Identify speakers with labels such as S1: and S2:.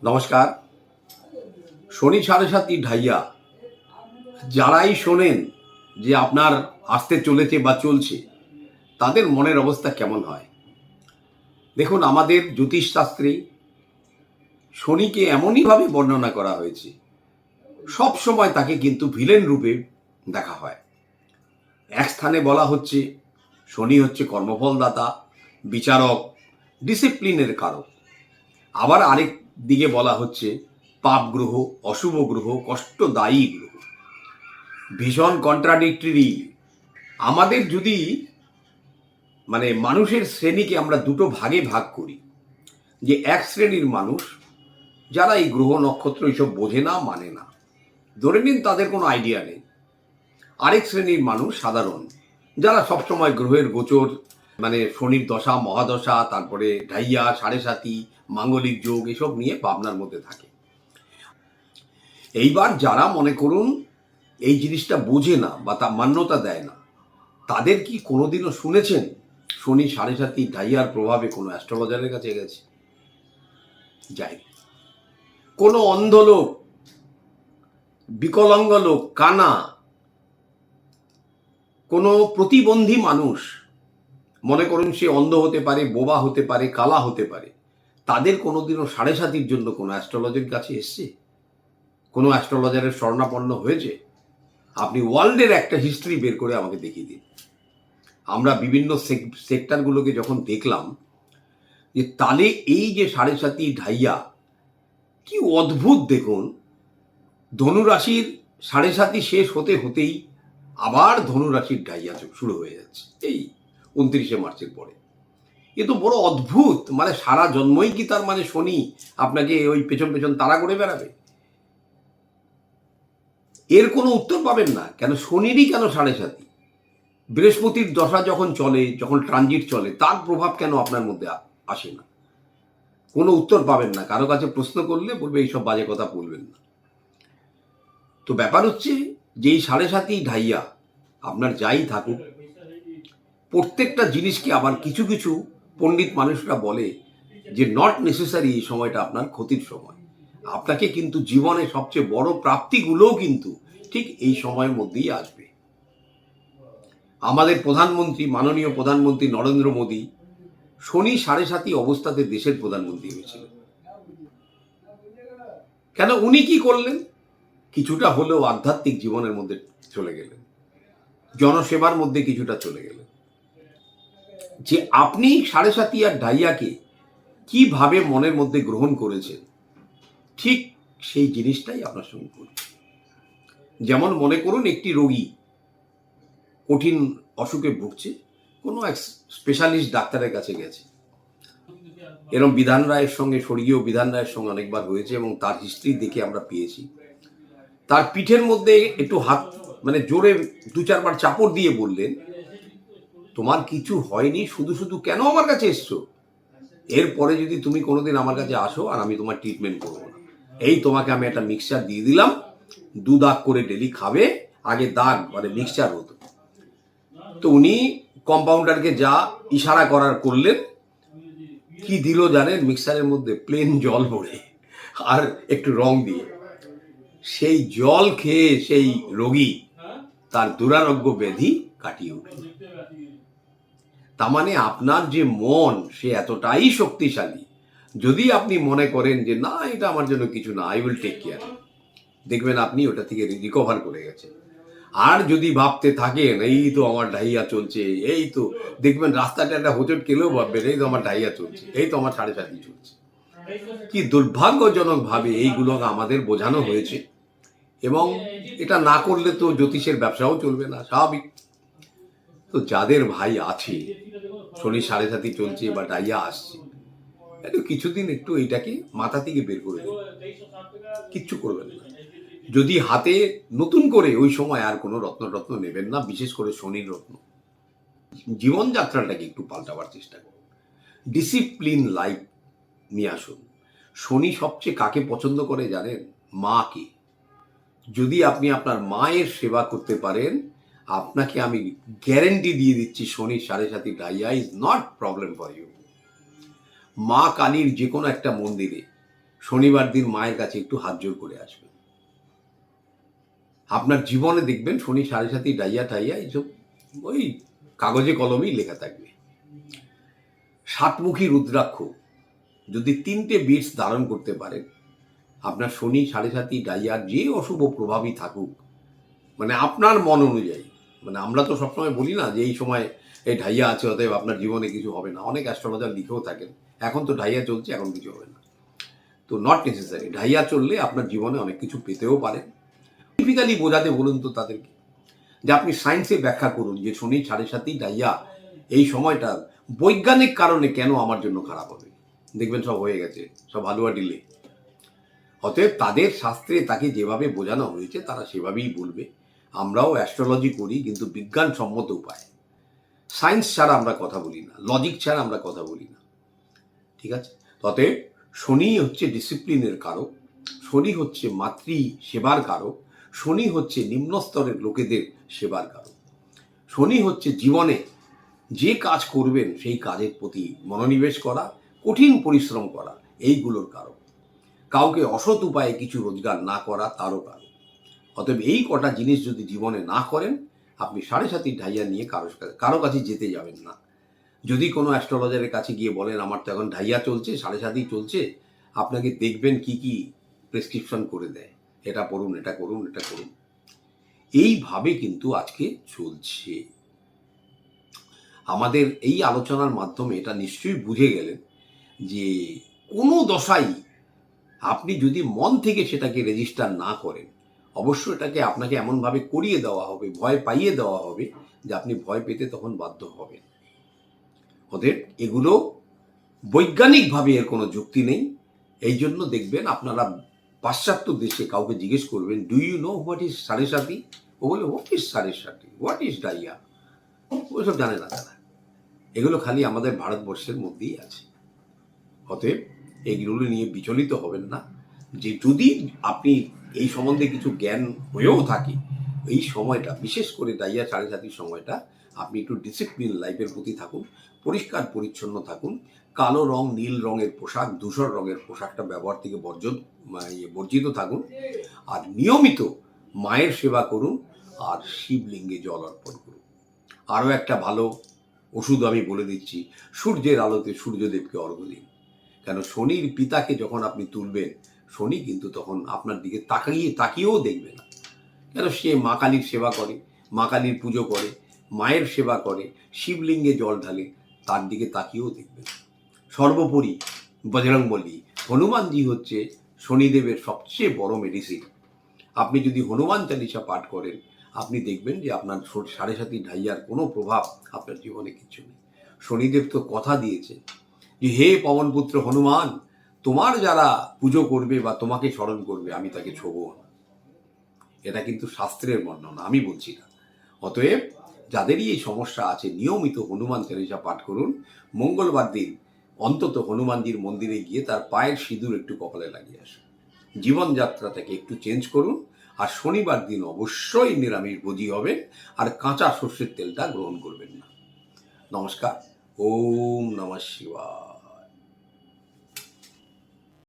S1: নমস্কার। শনি সাড়ে সাতি ঢাইয়া যারাই শোনেন যে আপনার আসতে চলেছে বা চলছে, তাদের মনের অবস্থা কেমন হয়? দেখুন, আমাদের জ্যোতিষশাস্ত্রে শনিকে এমনইভাবে বর্ণনা করা হয়েছে, সব সময় তাকে কিন্তু ভিলেন রূপে দেখা হয়। এক স্থানে বলা হচ্ছে শনি হচ্ছে কর্মফলদাতা, বিচারক, ডিসিপ্লিনের কারক। আবার আরেক দিকে বলা হচ্ছে পাপ গ্রহ, অশুভ গ্রহ, কষ্টদায়ী গ্রহ। ভীষণ কন্ট্রাডিক্টরি। আমাদের যদি মানুষের শ্রেণীকে আমরা দুটো ভাগে ভাগ করি, যে এক শ্রেণীর মানুষ যারা এই গ্রহ নক্ষত্র এইসব বোঝে না, মানে না, ধরে নিন তাদের কোনো আইডিয়া নেই। আরেক শ্রেণীর মানুষ সাধারণ, যারা সবসময় গ্রহের গোচর, শনির দশা মহাদশা, তারপরে ঢাইয়া সাড়ে সাতি, মাঙ্গলিক যোগ, এসব নিয়ে ভাবনার মধ্যে থাকে। এইবার যারা মনে করুন এই জিনিসটা বোঝে না বা তা মান্যতা দেয় না, তাদের কি কোনোদিনও শুনেছেন শনি সাড়ে সাতি ঢাইয়ার প্রভাবে কোনো অ্যাস্ট্রোলজারের কাছে গেছে? যায়নি। কোনো অন্ধ লোক, বিকলাঙ্গ লোক, কানা, কোনো প্রতিবন্ধী মানুষ, মনে করুন সে অন্ধ হতে পারে, বোবা হতে পারে, কালা হতে পারে, তাদের কোনোদিনও সাড়ে সাতির জন্য কোনো অ্যাস্ট্রোলজারের কাছে এসছে? কোনো অ্যাস্ট্রোলজারের শরণাপন্ন হয়েছে? আপনি ওয়ার্ল্ডের একটা হিস্ট্রি বের করে আমাকে দেখিয়ে দিন। আমরা বিভিন্ন সেক্টরগুলোকে যখন দেখলাম, যে তাহলে এই যে সাড়ে সাতি ঢাইয়া কি অদ্ভুত! দেখুন, ধনুরাশির সাড়ে সাতি শেষ হতে হতেই আবার ধনুরাশির ঢাইয়া শুরু হয়ে যাচ্ছে এই 29শে মার্চের পরে। এ তো বড় অদ্ভুত। সারা জন্মই কি তার শনি আপনাকে ওই পেছন পেছন তাড়া করে বেড়াবে? এর কোনো উত্তর পাবেন না। কেন শনিরই কেন সাড়ে সাতি? বৃহস্পতির দশা যখন চলে, যখন ট্রানজিট চলে, তার প্রভাব কেন আপনার মধ্যে আসে না? কোনো উত্তর পাবেন না। কারো কাছে প্রশ্ন করলে বলবে এইসব বাজে কথা বলবেন না। তো ব্যাপার হচ্ছে যে এই সাড়ে সাতি ঢাইয়া আপনার যাই থাকুক, প্রত্যেকটা জিনিসকে আবার কিছু কিছু পণ্ডিত মানুষরা বলে যে নট নেসেসারি এই সময়টা আপনার ক্ষতির সময়। আপনাকে কিন্তু জীবনে সবচেয়ে বড় প্রাপ্তিগুলোও কিন্তু ঠিক এই সময়ের মধ্যেই আসবে। আমাদের প্রধানমন্ত্রী, মাননীয় প্রধানমন্ত্রী নরেন্দ্র মোদী শনি সাড়ে সাতি অবস্থাতে দেশের প্রধানমন্ত্রী হয়েছিলেন। কেন উনি কি করলেন? কিছুটা হলেও আধ্যাত্মিক জীবনের মধ্যে চলে গেলেন, জনসেবার মধ্যে কিছুটা চলে গেলেন। যে আপনি সাড়ে সাতি আর ঢাইয়াকে কিভাবে মনের মধ্যে গ্রহণ করেছেন, ঠিক সেই জিনিসটাই আপনার সঙ্গে করছে। যেমন মনে করুন একটি রোগী কঠিন অসুখে ভুগছে, কোনো এক স্পেশালিস্ট ডাক্তারের কাছে গেছে। এরকম বিধান রায়ের সঙ্গে, স্বর্গীয় বিধান রায়ের সঙ্গে অনেকবার হয়েছে এবং তার হিস্ট্রি দেখে আমরা পেয়েছি। তার পিঠের মধ্যে একটু হাত জোরে 2-4 বার চাপড় দিয়ে বললেন, তোমার কিছু হয়নি, শুধু শুধু কেন আমার কাছে এসছো? এরপরে যদি তুমি কোনোদিন আমার কাছে আসো আর আমি তোমার ট্রিটমেন্ট করবো না। এই তোমাকে আমি একটা মিক্সচার দিয়ে দিলাম, 2 দাগ করে ডেলি খাবে। আগে দাগ মিক্সচার হতো। তো উনি কম্পাউন্ডারকে যা ইশারা করার করলেন, কি দিল জানেন? মিক্সচারের মধ্যে প্লেন জল ভরে আর একটু রং দিয়ে। সেই জল খেয়ে সেই রোগী তার দুরারোগ্য ব্যাধি কাটিয়ে উঠল। তার আপনার যে মন, সে এতটাই শক্তিশালী। যদি আপনি মনে করেন যে না, এটা আমার জন্য কিছু না, আই উইল টেক কেয়ার, দেখবেন আপনি ওটা থেকে রিকভার করে গেছেন। আর যদি ভাবতে থাকেন এই তো আমার ঢাইয়া চলছে, এই তো দেখবেন রাস্তাটা একটা হোঁচট খেলেও ভাববেন এই তো আমার ঢাইয়া চলছে, এই তো আমার সাড়ে সাতি চলছে। কি দুর্ভাগ্যজনক ভাবে এইগুলো আমাদের বোঝানো হয়েছে। এবং এটা না করলে তো জ্যোতিষের ব্যবসাও চলবে না, স্বাভাবিক। তো যাদের ভাই আছে শনি সাড়ে সাতি চলছে বা ডাইয়া আসছে, একটু কিছুদিন একটু এইটাকে মাথা থেকে বের করে দিন, কিচ্ছু করবেন না। যদি হাতে নতুন করে ওই সময় আর কোনো রত্ন নেবেন না, বিশেষ করে শনির রত্ন। জীবনযাত্রাটাকে একটু পাল্টাবার চেষ্টা করুন, ডিসিপ্লিন লাইফ নিয়ে আসুন। শনি সবচেয়ে কাকে পছন্দ করে জানেন? মাকে। যদি আপনি আপনার মায়ের সেবা করতে পারেন, আপনাকে আমি গ্যারেন্টি দিয়ে দিচ্ছি শনি সাড়ে সাতি ডাইয়া is not problem for you. মা কালীর যে কোনো একটা মন্দিরে শনিবার দিন মায়ের কাছে একটু হাত জোর করে আসবেন। আপনার জীবনে দেখবেন শনি সাড়ে সাতি ডাইয়া টাইয়া এইসব ওই কাগজে কলমেই লেখা থাকবে। সাতমুখী রুদ্রাক্ষ যদি 3টে বিটস ধারণ করতে পারেন, আপনার শনি সাড়ে সাতি ডাইয়ার যে অশুভ প্রভাবই থাকুক, মানে আপনার মন অনুযায়ী, মানে আমরা তো সবসময় বলি না যে এই সময় এই ঢাইয়া আছে অতএব আপনার জীবনে কিছু হবে না। অনেক অ্যাস্ট্রোলজার লিখেও থাকেন এখন তো ঢাইয়া চলছে, এখন কিছু হবে না। তো নট নেসেসারি, ঢাইয়া চললে আপনার জীবনে অনেক কিছু পেতেও পারেন। টিপিক্যালি বোঝাতে বলুন তো তাদেরকে যে আপনি সায়েন্সে ব্যাখ্যা করুন যে শনি সাড়ে সাতি ডাইয়া এই সময়টা বৈজ্ঞানিক কারণে কেন আমার জন্য খারাপ হবে। দেখবেন সব হয়ে গেছে, সব হালুয়া ডিলে। অতএব তাদের শাস্ত্রে তাকে যেভাবে বোঝানো হয়েছে তারা সেভাবেই বলবে। আমরাও অ্যাস্ট্রোলজি করি কিন্তু বিজ্ঞানসম্মত উপায়, সায়েন্স ছাড়া আমরা কথা বলি না, লজিক ছাড়া আমরা কথা বলি না, ঠিক আছে? অতএব শনি হচ্ছে ডিসিপ্লিনের কারক, শনি হচ্ছে মাতৃ সেবার কারক, শনি হচ্ছে নিম্ন স্তরের লোকেদের সেবার কারক, শনি হচ্ছে জীবনে যে কাজ করবেন সেই কাজের প্রতি মনোনিবেশ করা, কঠিন পরিশ্রম করা, এইগুলোর কারক। কাউকে অসৎ উপায়ে কিছু রোজগার না করা তারও কারণ। অতএব এই কটা জিনিস যদি জীবনে না করেন, আপনি সাড়ে সাতির ঢাইয়া নিয়ে কারো কাছে যেতে যাবেন না। যদি কোনো অ্যাস্ট্রোলজারের কাছে গিয়ে বলেন আমার তো এখন ঢাইয়া চলছে, সাড়ে সাতি চলছে, আপনাকে দেখবেন কি কি প্রেসক্রিপশন করে দেয়, এটা পড়ুন, এটা করুন, এটা করুন। এইভাবে কিন্তু আজকে চলছে। আমাদের এই আলোচনার মাধ্যমে এটা নিশ্চয়ই বুঝে গেলেন যে কোনো দশাই আপনি যদি মন থেকে সেটাকে রেজিস্টার না করেন, অবশ্য এটাকে আপনাকে এমনভাবে করিয়ে দেওয়া হবে, ভয় পাইয়ে দেওয়া হবে যে আপনি ভয় পেতে তখন বাধ্য হবেন। ওদের এগুলো বৈজ্ঞানিকভাবে এর কোনো যুক্তি নেই। এই জন্য দেখবেন আপনারা পাশ্চাত্য দেশে কাউকে জিজ্ঞেস করবেন, do you know what is সাড়ে সাতি? ও বলে হোয়াট ইজ সাড়ে সাতি, হোয়াট ইজ ডাইয়া, ওইসব জানে না তারা। এগুলো খালি আমাদের ভারতবর্ষের মধ্যেই আছে। অতএব এইগুলো নিয়ে বিচলিত হবেন না। যে যদি আপনি এই সম্বন্ধে কিছু জ্ঞান হয়েও থাকে, এই সময়টা বিশেষ করে ডাইয়া সাড়ে সাতির সময়টা আপনি একটু ডিসিপ্লিন লাইফের প্রতি থাকুন, পরিষ্কার পরিচ্ছন্ন থাকুন, কালো রং নীল রঙের পোশাক ধূসর রঙের পোশাকটা ব্যবহার থেকে বর্জিত থাকুন, আর নিয়মিত মায়ের সেবা করুন আর শিবলিঙ্গে জল অর্পণ করুন। আরও একটা ভালো ওষুধ আমি বলে দিচ্ছি, সূর্যের আলোতে সূর্যদেবকে অর্ঘ্য দিন। কেন শনির পিতাকে যখন আপনি তুলবেন, শনি কিন্তু তখন আপনার দিকে তাকিয়েও দেখবে না। কেন সে মা কালীর সেবা করে, মা কালীর পুজো করে, মায়ের সেবা করে, শিবলিঙ্গে জল ঢালে, তার দিকে তাকিয়েও দেখবে না। সর্বোপরি বজরংবলী হনুমানজি হচ্ছে শনিদেবের সবচেয়ে বড় মেডিসিন। আপনি যদি হনুমান চালিসা পাঠ করেন, আপনি দেখবেন যে আপনার সাড়ে সাতি ঢাইয়ার কোনো প্রভাব আপনার জীবনে কিছু নেই। শনিদেব তো কথা দিয়েছে যে হে পবনপুত্র হনুমান, তোমার যারা পুজো করবে বা তোমাকে স্মরণ করবে আমি তাকে ছোবও না। এটা কিন্তু শাস্ত্রের বর্ণনা, আমি বলছি না। অতএব যাদেরই এই সমস্যা আছে নিয়মিত হনুমান চালিসা পাঠ করুন। মঙ্গলবার দিন অন্তত হনুমানজির মন্দিরে গিয়ে তার পায়ের সিঁদুর একটু কপালে লাগিয়ে আসুন। জীবনযাত্রাটাকে একটু চেঞ্জ করুন। আর শনিবার দিন অবশ্যই নিরামিষ ভোজী হবেন আর কাঁচা সর্ষের তেলটা গ্রহণ করবেন না। নমস্কার। ওম নমঃ শিবায়।